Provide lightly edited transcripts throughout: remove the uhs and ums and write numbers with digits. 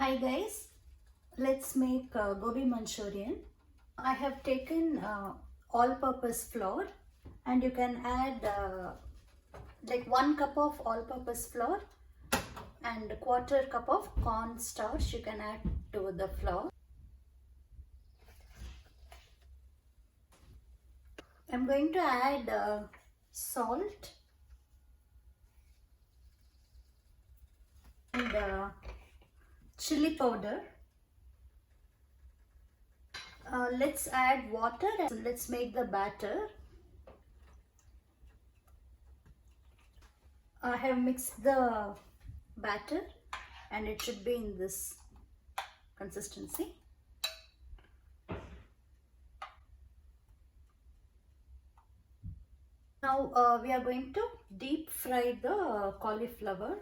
Hi guys, let's make Gobi Manchurian. I have taken all-purpose flour, and you can add like 1 cup of all-purpose flour and 1/4 cup of corn starch you can add to the flour. I'm going to add salt and chili powder. Let's add water and let's make the batter. I have mixed the batter and it should be in this consistency. Now we are going to deep fry the cauliflower.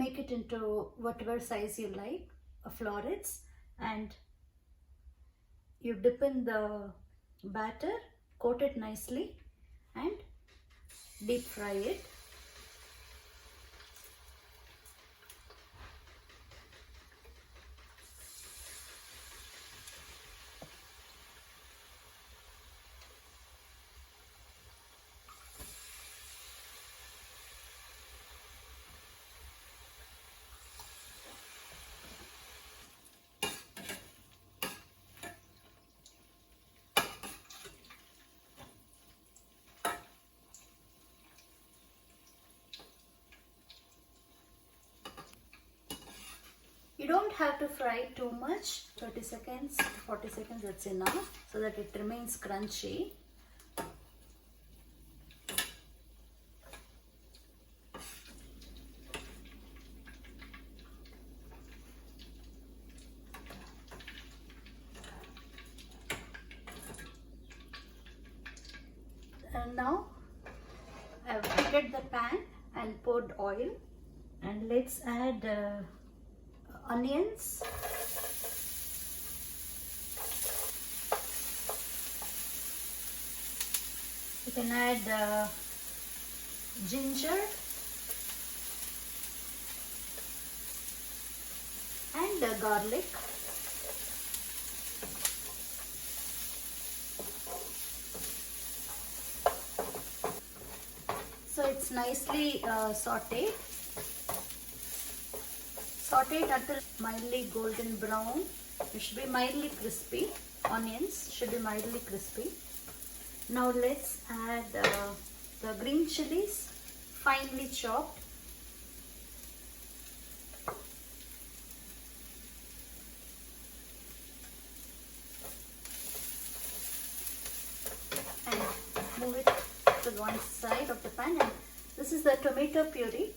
Make it into whatever size you like, florets, and you dip in the batter, coat it nicely and deep fry it. You don't have to fry too much, 30 seconds, 40 seconds, that's enough, so that it remains crunchy. And now I've heated the pan and poured oil, and let's add onions, you can add ginger and garlic. So it's nicely sauteed. Saute it until mildly golden brown. It should be mildly crispy. Onions should be mildly crispy. Now let's add the green chilies, finely chopped. And move it to one side of the pan. And this is the tomato puree.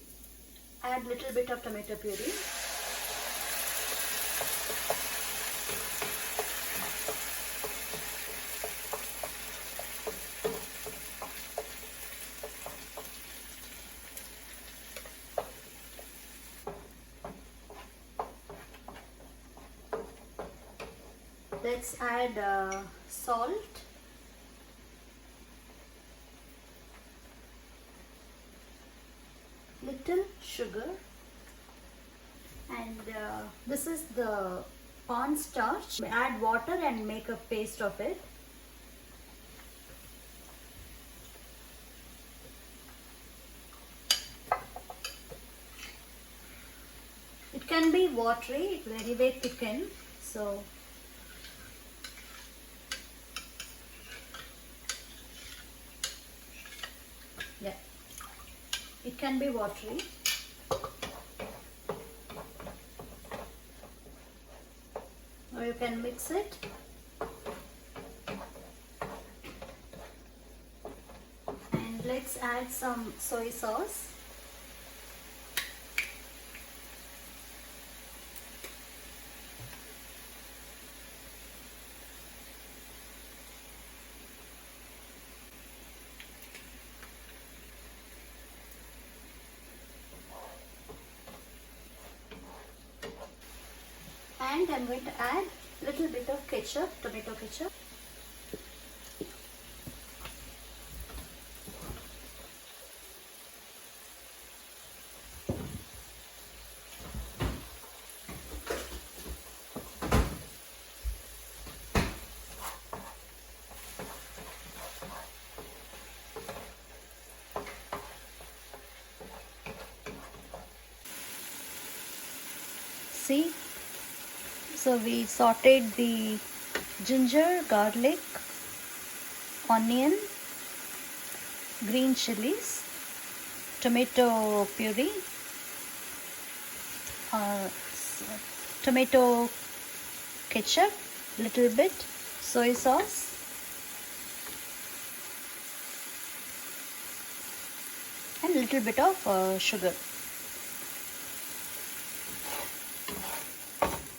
Add little bit of tomato puree. Let's add salt, little sugar, and this is the corn starch. Add water and make a paste of it. It can be watery, it will anyway thicken, so yeah, it can be watery. Or you can mix it. And let's add some soy sauce. And I'm going to add a little bit of ketchup, tomato ketchup. See, so we sauteed the ginger, garlic, onion, green chilies, tomato puree, tomato ketchup, little bit, soy sauce, and little bit of sugar.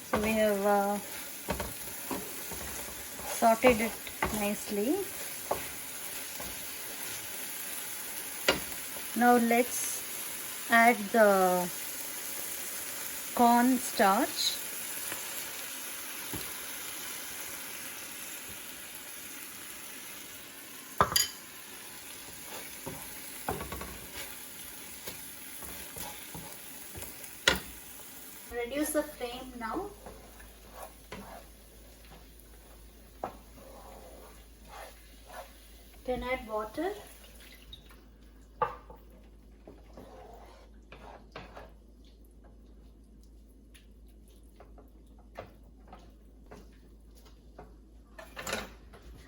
So we have sauteed it nicely. Now let's add the corn starch. Reduce the flame now. Can add water.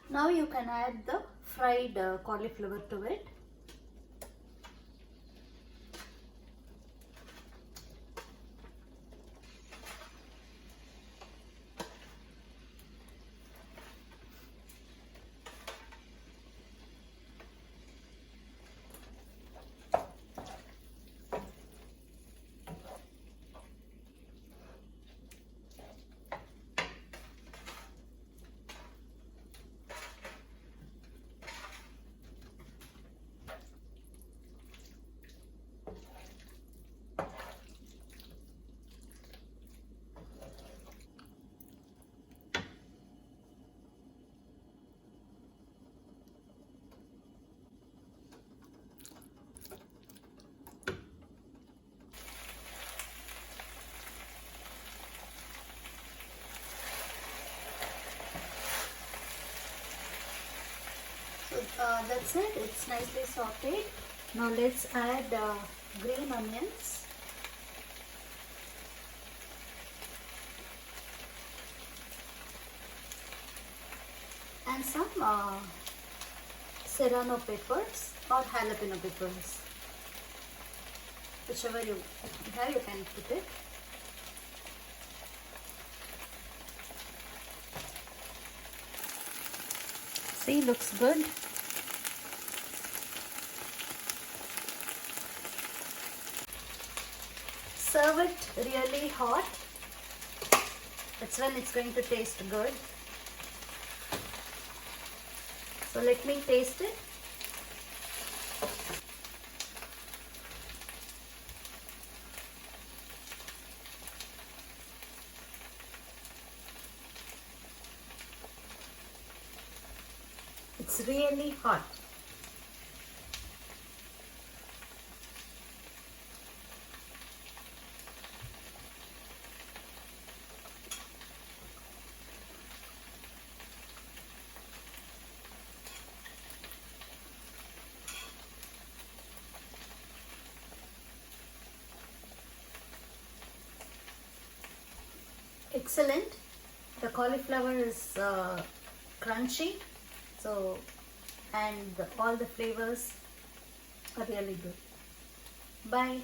Now you can add the fried cauliflower to it. So that's it, it's nicely sauteed. Now let's add green onions. And some serrano peppers or jalapeno peppers. Whichever you have, you can put it. See, looks good. Serve it really hot. That's when it's going to taste good. So let me taste it. It's really hot. Excellent. The cauliflower is crunchy, so and all the flavors are really good. Bye.